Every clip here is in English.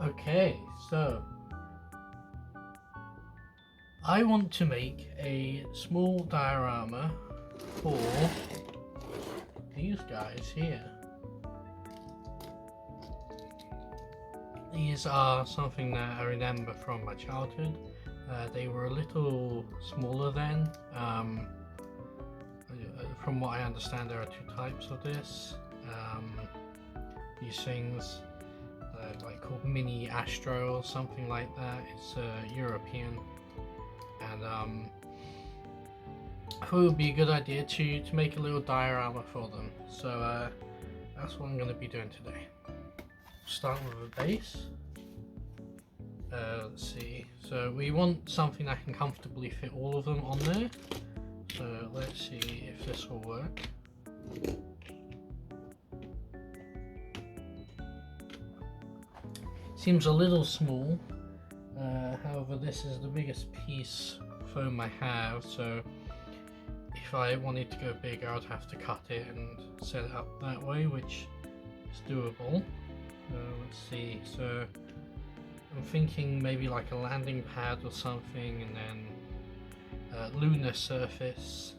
Okay, so I want to make a small diorama for these guys here. These are something that I remember from my childhood. They were a little smaller then. From what I understand, there are two types of this. These things like called Mini Astro or something like that. It's European, and I thought it would be a good idea to make a little diorama for them. So that's what I'm going to be doing today. Start with a base. Let's see. So we want something that can comfortably fit all of them on there. So let's see if this will work. Seems a little small. However, this is the biggest piece of foam I have, so if I wanted to go bigger, I'd have to cut it and set it up that way, which is doable. Let's see. So I'm thinking maybe like a landing pad or something, and then a lunar surface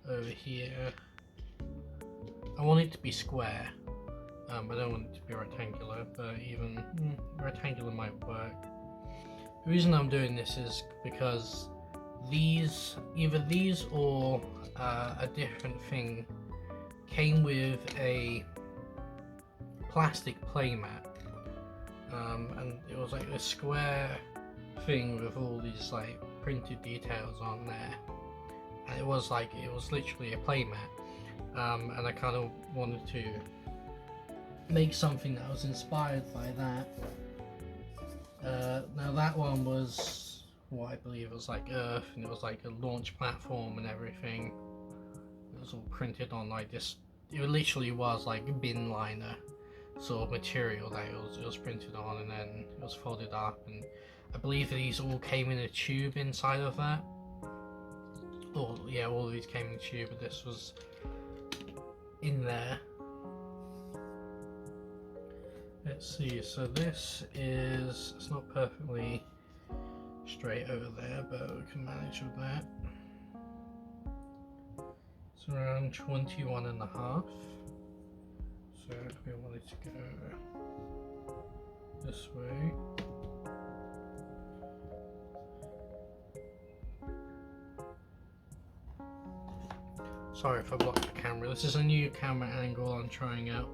over here. I want it to be square. I don't want it to be rectangular, but even rectangular might work. The reason I'm doing this is because either these or a different thing came with a plastic playmat, and it was like a square thing with all these like printed details on there, and it was literally a playmat, and I kind of wanted to make something that was inspired by that. Now that one was what I believe was like Earth, and it was like a launch platform and everything. It was all printed on like this. It literally was like a bin liner sort of material that it was printed on, and then it was folded up, and I believe these all came in a tube inside of that. Oh yeah, all of these came in a tube, but this was in there. Let's see, so this is, it's not perfectly straight over there, but we can manage with that. It's around 21 and a half. So if we wanted to go this way. Sorry if I blocked the camera. This is a new camera angle I'm trying out.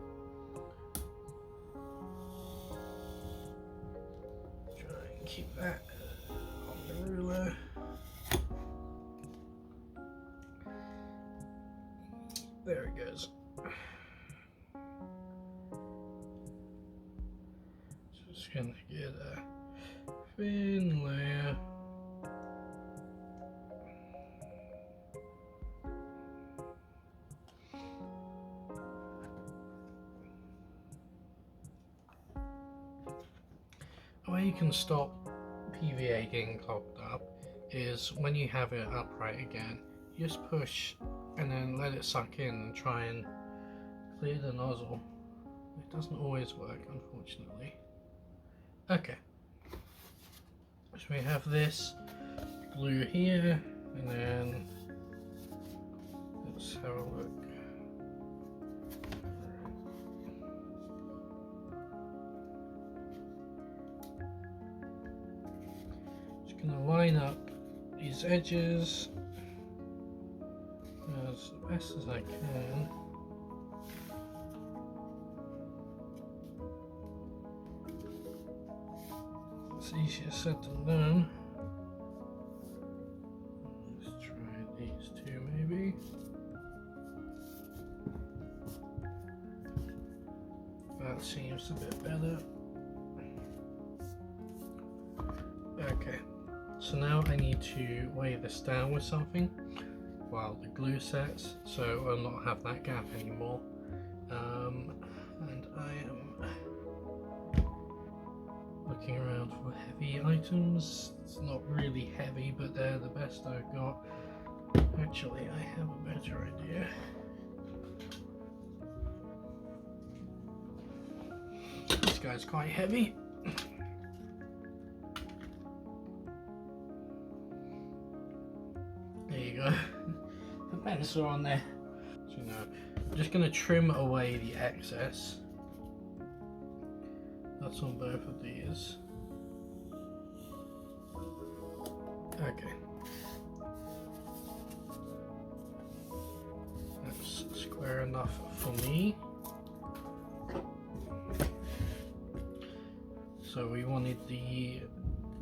Keep that on the ruler. There it goes. Just gonna get a thin layer. The way you can stop PVA getting clogged up is when you have it upright again, you just push and then let it suck in and try and clear the nozzle. It doesn't always work, unfortunately. Okay, so we have this glue here, and then let's have a look. Going to line up these edges as best as I can. It's easier said than done. Let's try these two maybe. That seems a bit better. Okay. So now I need to weigh this down with something while the glue sets, so I'll not have that gap anymore. And I am looking around for heavy items. It's not really heavy, but they're the best I've got. Actually, I have a better idea. This guy's quite heavy. There you go. The pencil on there. So now I'm just going to trim away the excess. That's on both of these. Okay. That's square enough for me. So we wanted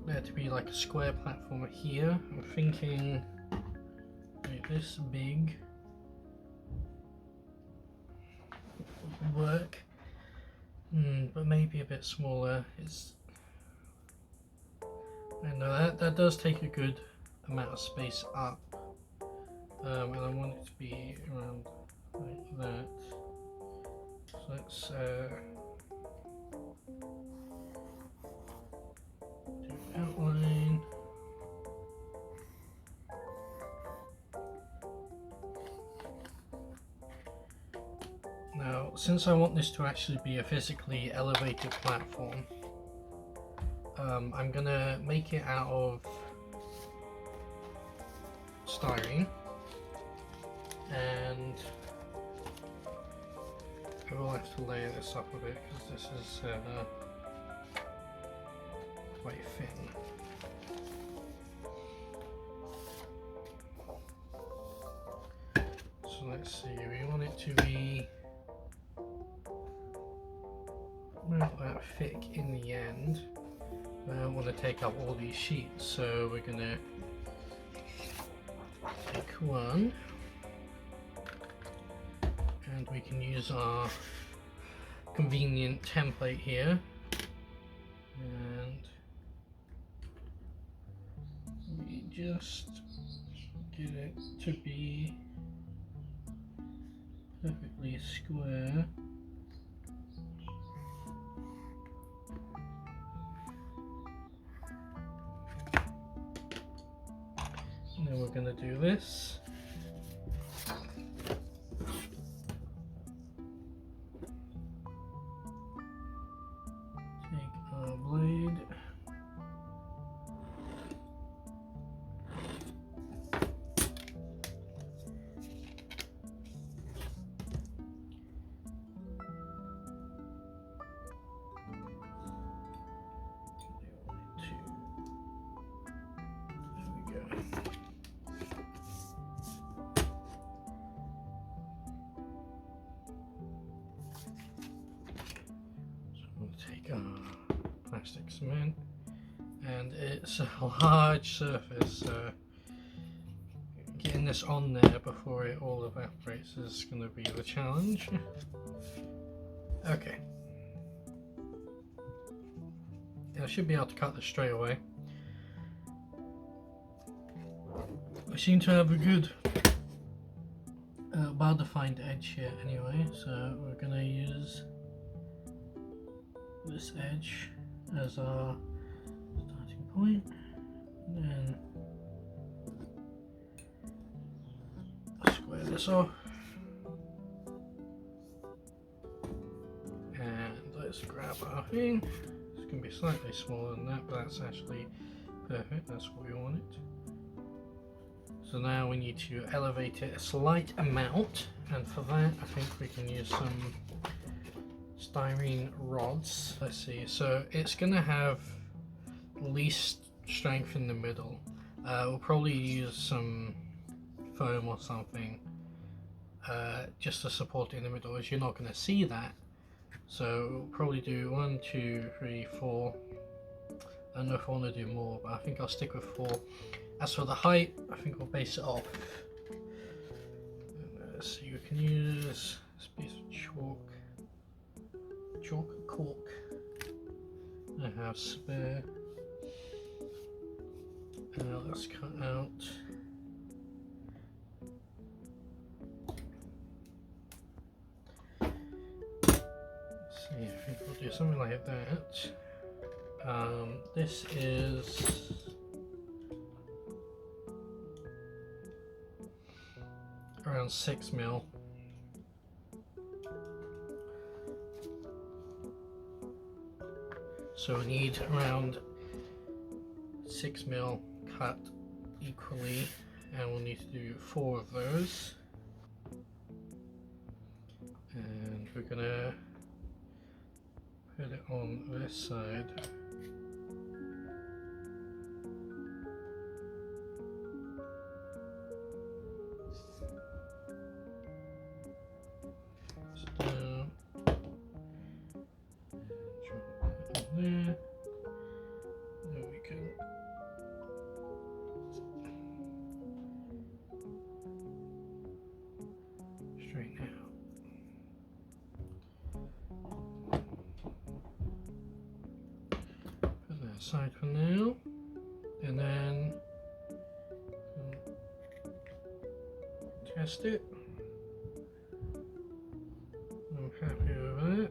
there to be like a square platform here. I'm thinking like this big would work, but maybe a bit smaller. I know that does take a good amount of space up, and I want it to be around like that. So let's do outline. Now, since I want this to actually be a physically elevated platform, I'm gonna make it out of styrene, and I will have to layer this up a bit because this is quite thin. So let's see, we want it to be not that thick in the end. I don't want to take up all these sheets, so we're going to take one, and we can use our convenient template here, and we just get it to be perfectly square. And then we're going to do this. Take our blade. Take our plastic cement, and it's a large surface, so getting this on there before it all evaporates is going to be the challenge. Okay, I should be able to cut this straight away. I seem to have a good well-defined edge here anyway, so we're going to use this edge as our starting point, and then square this off, and let's grab our thing. It's going to be slightly smaller than that, but that's actually perfect. That's what we wanted. So now we need to elevate it a slight amount, and for that I think we can use some styrene rods. Let's see, so it's gonna have least strength in the middle. We'll probably use some foam or something just to support it in the middle, as you're not going to see that. So we'll probably do 1, 2, 3, 4. I don't know if I want to do more, but I think I'll stick with 4. As for the height, I think we'll base it off. So you can use this piece of chalk cork I have spare. Let's cut out see, I think we'll do something like that. This is around 6 mil. So we need around 6mm cut equally, and we'll need to do 4 of those. And we're gonna put it on this side. Down. Drop it in there. Then we can straighten it out. Put that aside for now, and then test it. I'm happy with it.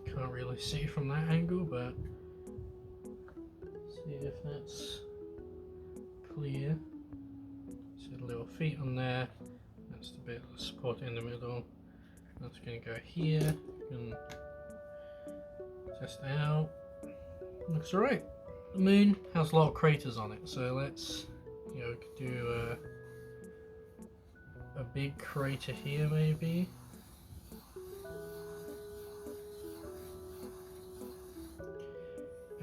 Can't really see from that angle, but see if that's clear. See the little feet on there. That's the bit of support in the middle. That's going to go here. You can test it out. Looks alright. The moon has a lot of craters on it, so let's do a big crater here maybe.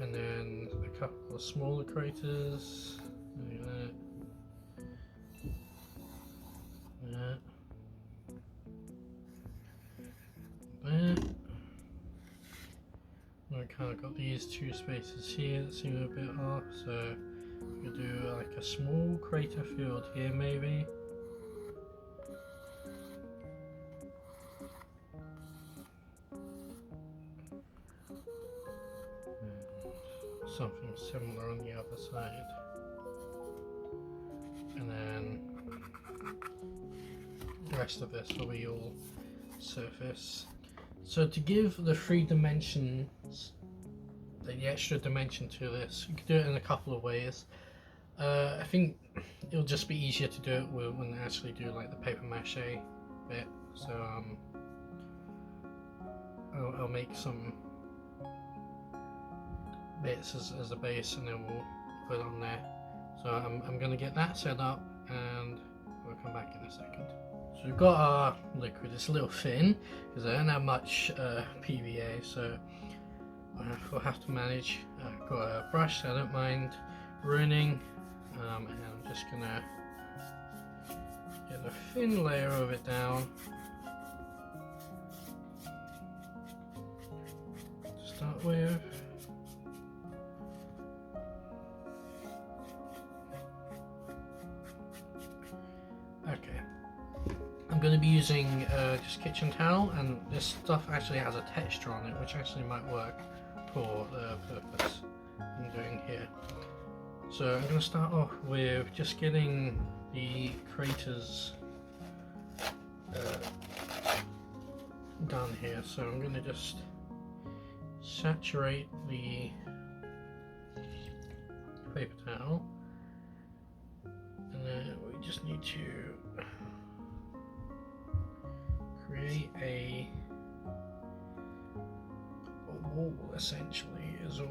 And then a couple of smaller craters. Like that. That. That. I kind of got these 2 spaces here that seem a bit off, so we'll do like a small crater field here maybe. Something similar on the other side, and then the rest of this will be all surface. So to give the 3 dimensions, the extra dimension to this, you could do it in a couple of ways. I think it'll just be easier to do it when I actually do like the paper mache bit. So I'll make some bits as a base, and then we'll put it on there. So I'm going to get that set up, and we'll come back in a second. So we've got our liquid. It's a little thin because I don't have much PVA, so we'll have to manage. I've got a brush, so I don't mind ruining, and I'm just going to get a thin layer of it down to start with. Okay, I'm going to be using just kitchen towel, and this stuff actually has a texture on it, which actually might work for the purpose I'm doing here. So I'm going to start off with just getting the craters done here. So I'm going to just saturate the paper towel, and then we just need to create a wall, essentially, is what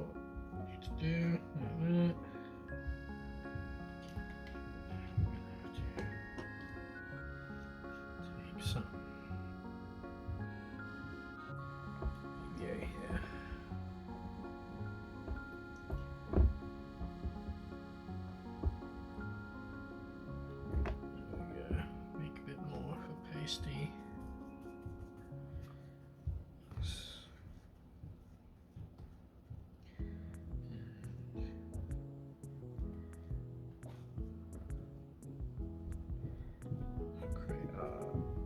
we need to do. Like that. Take some here. Make a bit more for pasty. Create a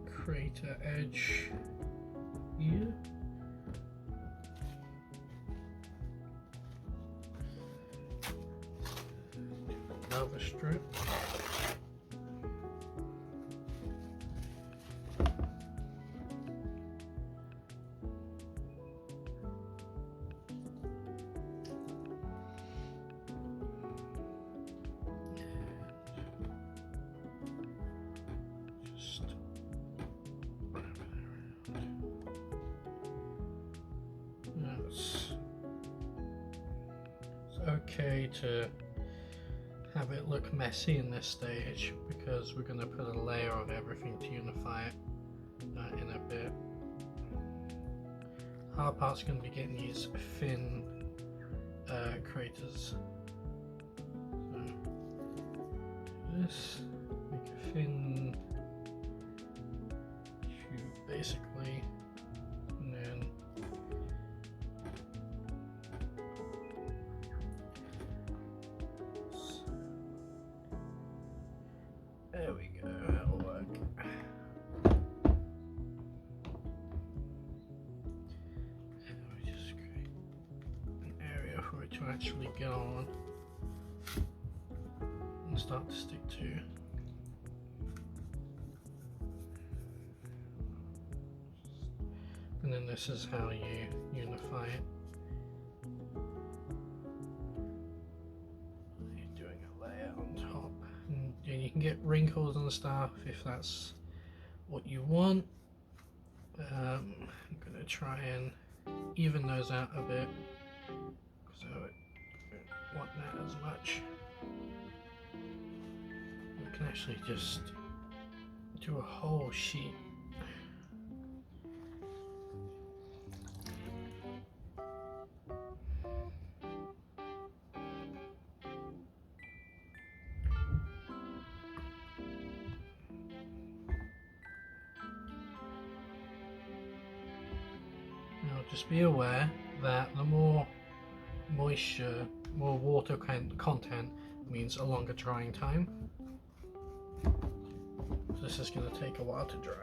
crater edge here. Another strip. Just wrap it around. it's okay to have it look messy in this stage because we're going to put a layer of everything to unify it in a bit. Hard part's going to be getting these thin craters. So this, make a thin tube basically, and then there we go, that'll work. And we just create an area for it to actually get on and start to stick to. And then this is how you unify it. You're doing a layer on top. And you can get wrinkles and stuff if that's what you want. I'm going to try and even those out a bit so I don't want that as much. You can actually just do a whole sheet. Now just be aware that the more moisture, more water content means a longer drying time. So this is going to take a while to dry.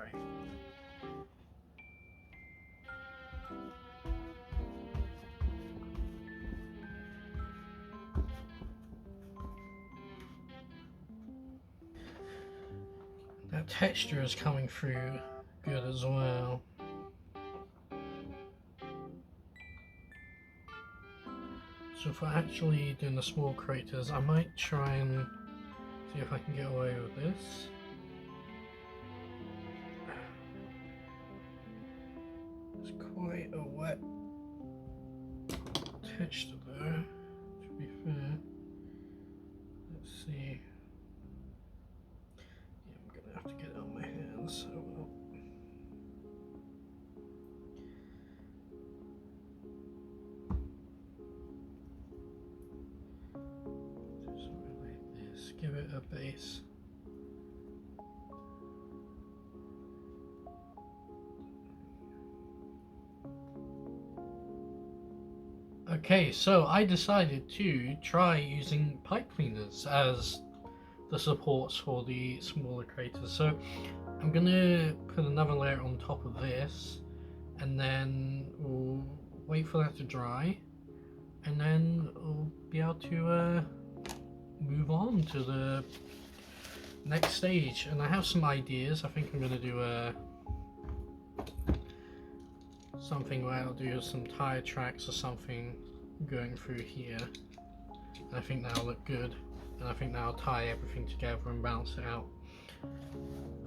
That texture is coming through good as well. So for actually doing the small craters, I might try and see if I can get away with this. It's quite a wet texture though, to be fair. Let's see. Yeah, I'm gonna have to get it on my hands, so well. Give it a base. Okay, so I decided to try using pipe cleaners as the supports for the smaller craters. So I'm gonna put another layer on top of this, and then we'll wait for that to dry, and then we'll be able to move on to the next stage. And I have some ideas. I think I'm going to do something where I'll do some tire tracks or something going through here, and I think that'll look good, and I think that'll tie everything together and balance it out.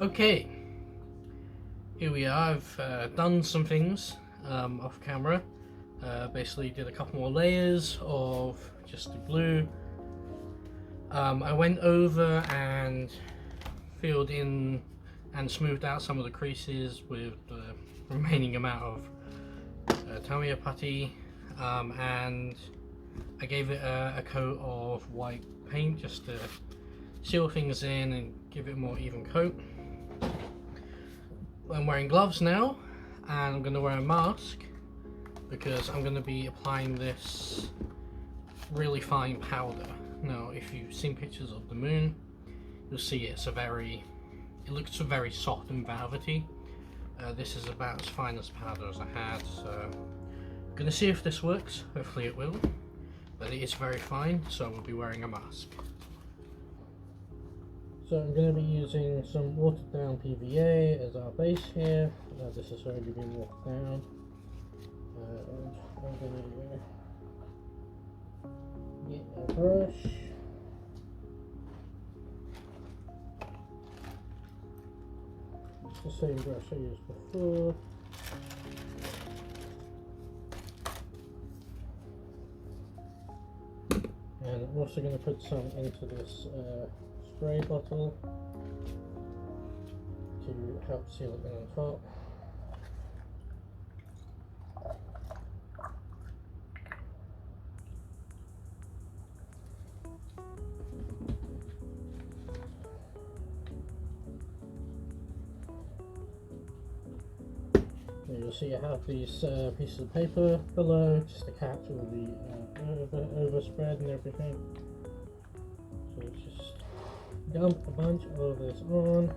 Okay, here we are. I've done some things off camera. Basically did a couple more layers of just the glue. I went over and filled in and smoothed out some of the creases with the remaining amount of Tamiya putty, and I gave it a coat of white paint just to seal things in and give it a more even coat. I'm wearing gloves now, and I'm going to wear a mask because I'm going to be applying this really fine powder. Now, if you've seen pictures of the moon, you'll see it looks very soft and velvety. This is about as fine as powder as I had, so I'm gonna see if this works. Hopefully it will, but it is very fine, so we'll be wearing a mask. So I'm going to be using some watered down PVA as our base here. This has already been watered down. And I'm going to get a brush. It's the same brush I used before. I'm also going to put some into this spray bottle to help seal it in on top. You'll see I have these pieces of paper below just to catch all the overspread and everything. So let's just dump a bunch of this on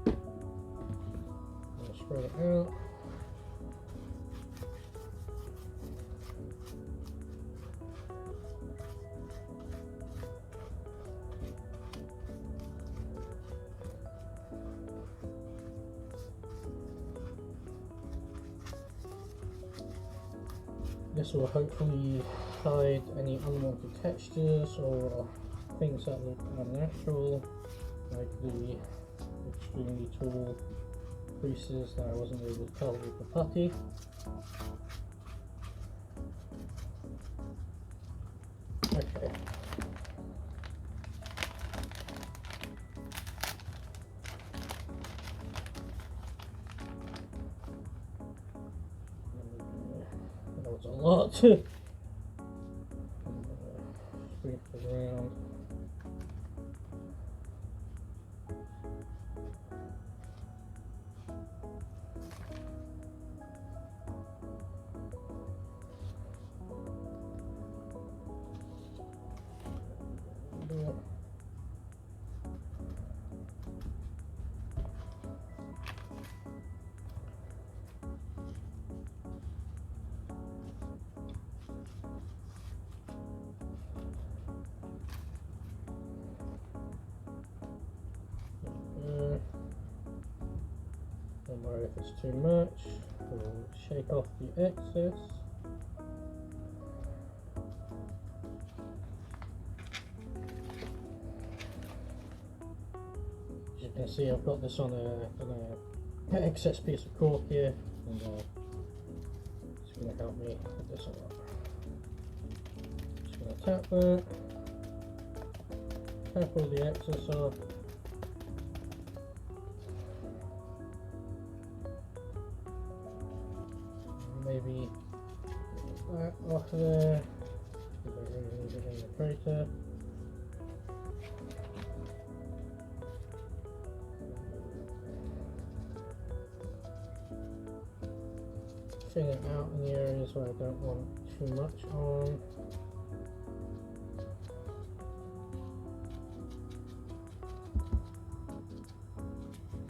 and spread it out. This will hopefully hide any unwanted textures or things that look unnatural, like the extremely tall creases that I wasn't able to color with the putty. Okay. That was a lot. Sprinkle around. Don't worry if it's too much, we'll shake off the excess. As you can see, I've got this on an excess piece of cork here, and it's going to help me put this on. Just going to tap that, tap all the excess off. Maybe that off there, because I really need it in the crater. Thin it out in the areas where I don't want too much on.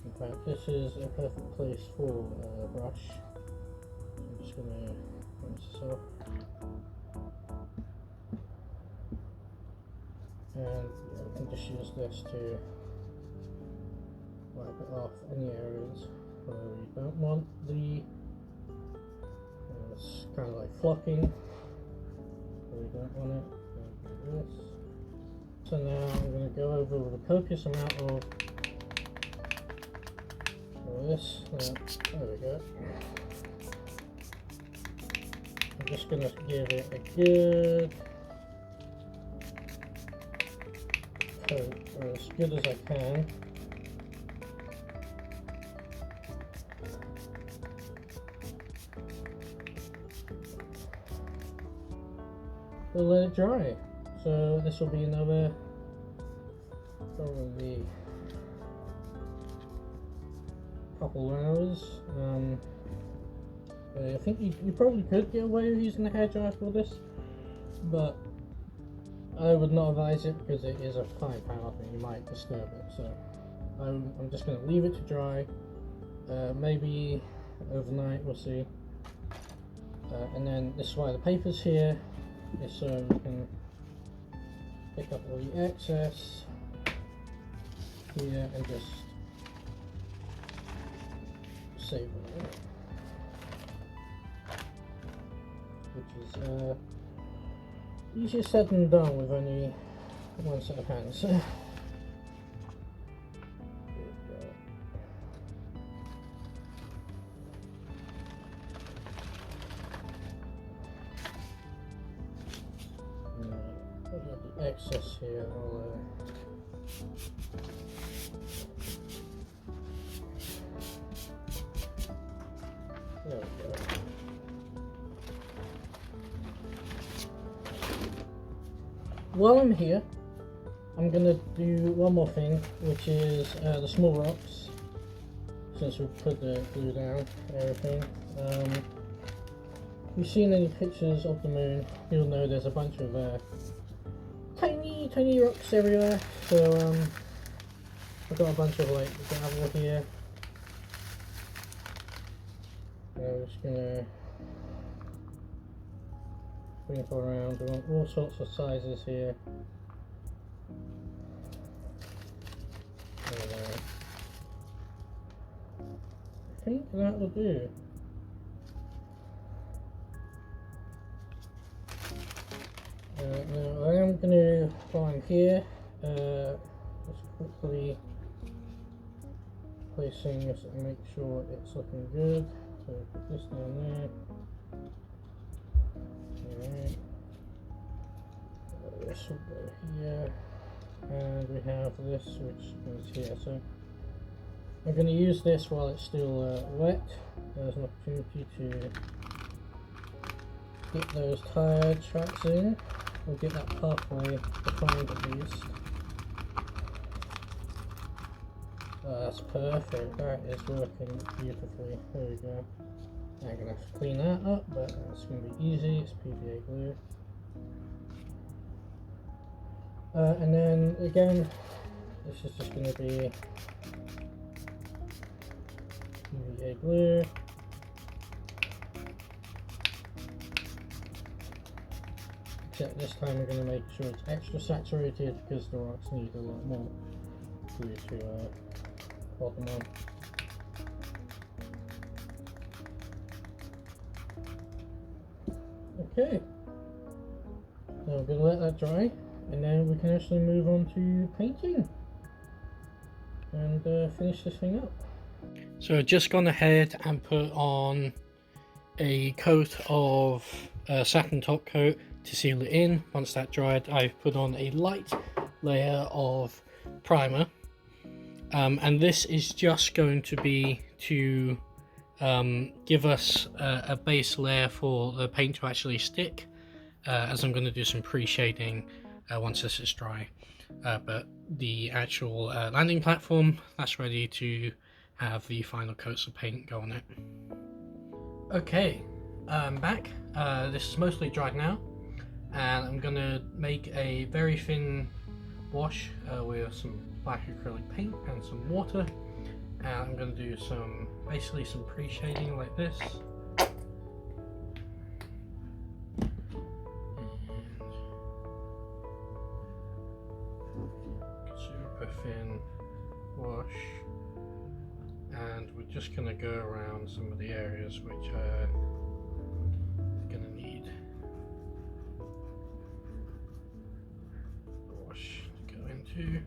In fact, this is a perfect place for a brush. I'm just going to rinse this off. And I can just use this to wipe it off any areas where we don't want the it's kind of like flocking, where we don't want it. Like this. So now I'm going to go over with a copious amount of this. There we go. I'm just going to give it a good coat, or as good as I can. We'll let it dry. So this will be another probably couple hours. I think you probably could get away with using the hairdryer for this, but I would not advise it because it is a fine powder and you might disturb it. So I'm just going to leave it to dry, maybe overnight, we'll see. And then this is why the paper's here, is so we can pick up all the excess here and just save it, which is easier said than done with only one set of hands. excess here, there we go. While I'm here, I'm gonna do one more thing, which is the small rocks. Since we've put the glue down and everything. If you've seen any pictures of the moon, you'll know there's a bunch of tiny rocks everywhere. So I've got a bunch of like gravel here. I'm just gonna sprinkle around. We want all sorts of sizes here. I think that will do. Now I am going to, while I'm here, just quickly placing this and make sure it's looking good. So put this down there. Alright. This will go here. And we have this which goes here. So I'm going to use this while it's still wet. There's an opportunity to get those tire tracks in, or get that pathway defined at least. Oh, that's perfect, that is working beautifully. There we go. I'm going to have to clean that up, but that's going to be easy. It's PVA glue. And then again, this is just going to be PVA glue. Except this time we're going to make sure it's extra saturated because the rocks need a lot more glue to hold them on. Okay, so I'm going to let that dry and then we can actually move on to painting and finish this thing up. So I've just gone ahead and put on a coat of satin top coat to seal it in. Once that dried, I've put on a light layer of primer, and this is just going to be to give us a base layer for the paint to actually stick, as I'm going to do some pre-shading once this is dry. But the actual landing platform, that's ready to have the final coats of paint go on it. Okay, I'm back. This is mostly dried now, and I'm going to make a very thin wash with some black acrylic paint and some water, and I'm going to do basically some pre-shading like this. Super thin wash, and we're just going to go around some of the areas which are going to need the wash to go into.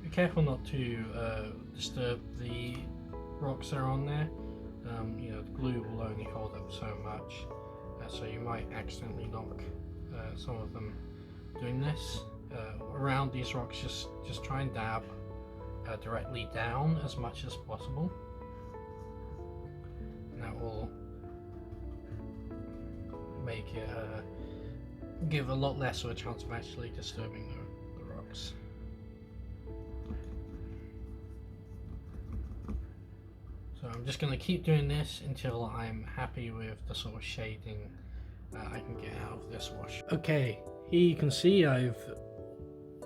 Be careful not to disturb the rocks that are on there. You know, the glue will only hold up so much, so you might accidentally knock some of them doing this. Around these rocks, just try and dab directly down as much as possible, and that will make it give a lot less of a chance of actually disturbing the rocks. So I'm just going to keep doing this until I'm happy with the sort of shading I can get out of this wash. Okay, here you can see I've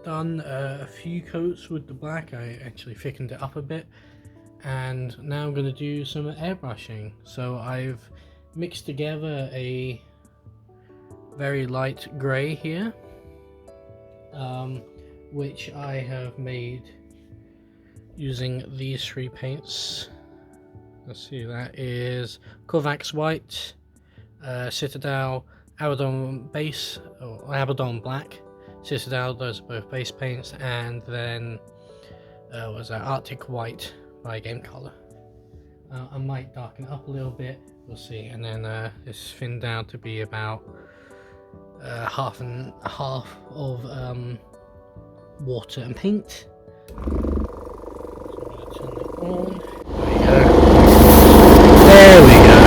done a few coats with the black. I actually thickened it up a bit, and now I'm going to do some airbrushing. So I've mixed together a very light grey here, which I have made using these three paints. Let's see, that is Kovacs White, Citadel, Abaddon Base, or Abaddon Black, Citadel, those are both base paints, and then was that Arctic White by Game Color. I might darken it up a little bit, we'll see. And then it's thinned down to be about half and half of water and paint. So I'm going to turn it on. There we go.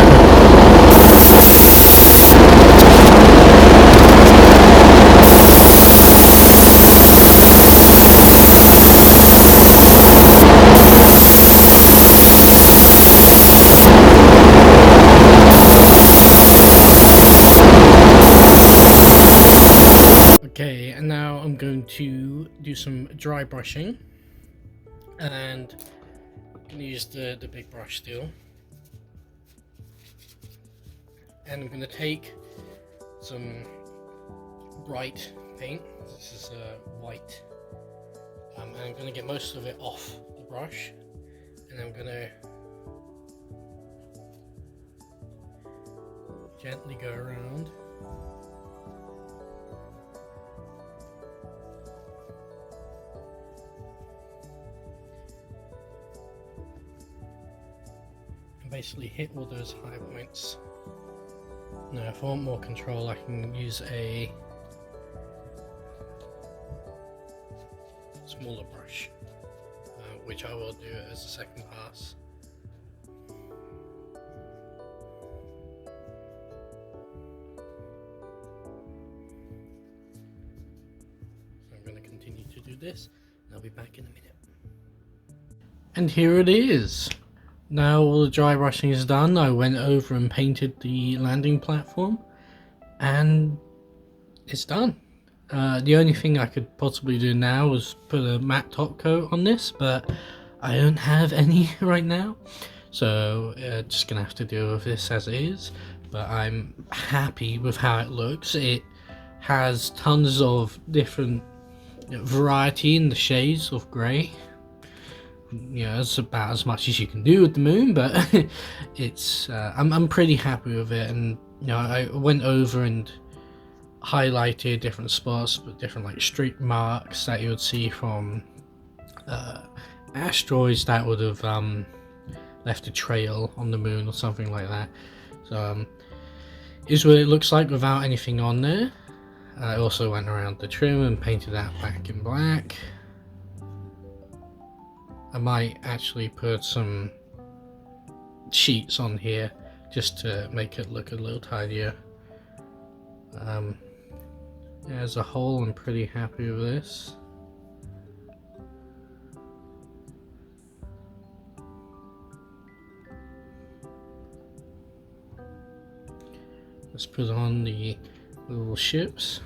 Okay, and now I'm going to do some dry brushing, and I'm going to use the big brush still, and I'm going to take some bright paint. This is white, and I'm going to get most of it off the brush, and I'm going to gently go around. Basically hit all those high points. Now if I want more control, I can use a smaller brush, which I will do as a second pass. So I'm going to continue to do this, and I'll be back in a minute. And here it is. Now all the dry brushing is done. I went over and painted the landing platform, and it's done. The only thing I could possibly do now was put a matte top coat on this, but I don't have any right now, so just gonna have to deal with this as it is. But I'm happy with how it looks. It has tons of different variety in the shades of grey. Yeah, it's about as much as you can do with the moon, but it's I'm pretty happy with it. And you know, I went over and highlighted different spots, but different like street marks that you would see from asteroids that would have left a trail on the moon or something like that. So is what it looks like without anything on there. I also went around the trim and painted that back in black. I might actually put some sheets on here just to make it look a little tidier. As a whole, I'm pretty happy with this. Let's put on the little ships.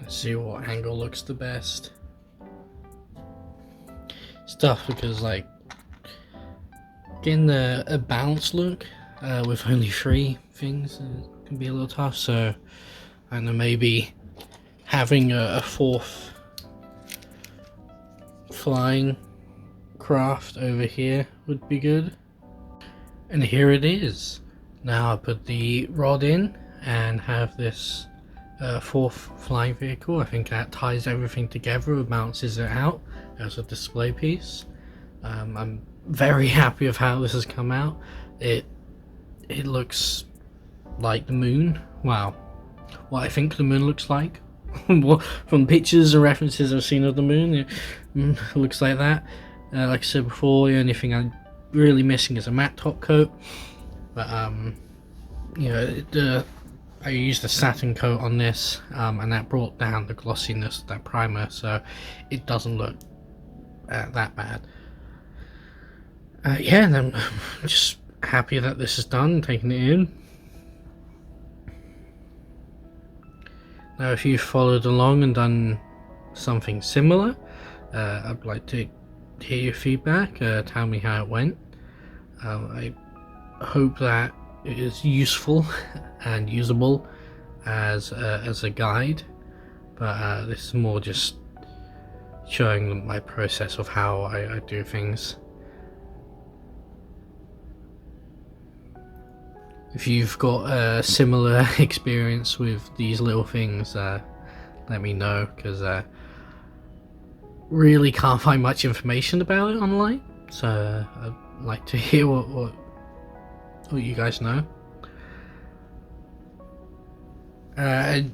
See what angle looks the best. It's tough because like getting a balanced look with only 3 things can be a little tough. So I don't know, maybe having a 4th flying craft over here would be good. And here it is. Now I put the rod in and have this 4th flying vehicle. I think that ties everything together and balances it out as a display piece. I'm very happy with how this has come out. It looks like the moon. Wow, what I think the moon looks like. From pictures and references I've seen of the moon, it looks like that. Like I said before, the only thing I'm really missing is a matte top coat. But you know, I used a satin coat on this, and that brought down the glossiness of that primer, so it doesn't look that bad. Yeah, and I'm just happy that this is done, taking it in. Now, if you've followed along and done something similar, I'd like to hear your feedback. Tell me how it went. I hope that it is useful and usable as a guide, but this is more just showing them my process of how I do things. If you've got a similar experience with these little things, let me know, because really can't find much information about it online, so I'd like to hear what you guys know.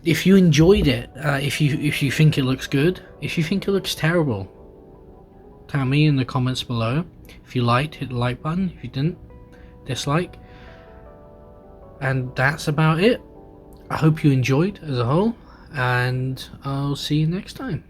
If you enjoyed it, if you think it looks good, if you think it looks terrible, tell me in the comments below. If you liked, hit the like button. If you didn't, dislike. And that's about it. I hope you enjoyed as a whole, and I'll see you next time.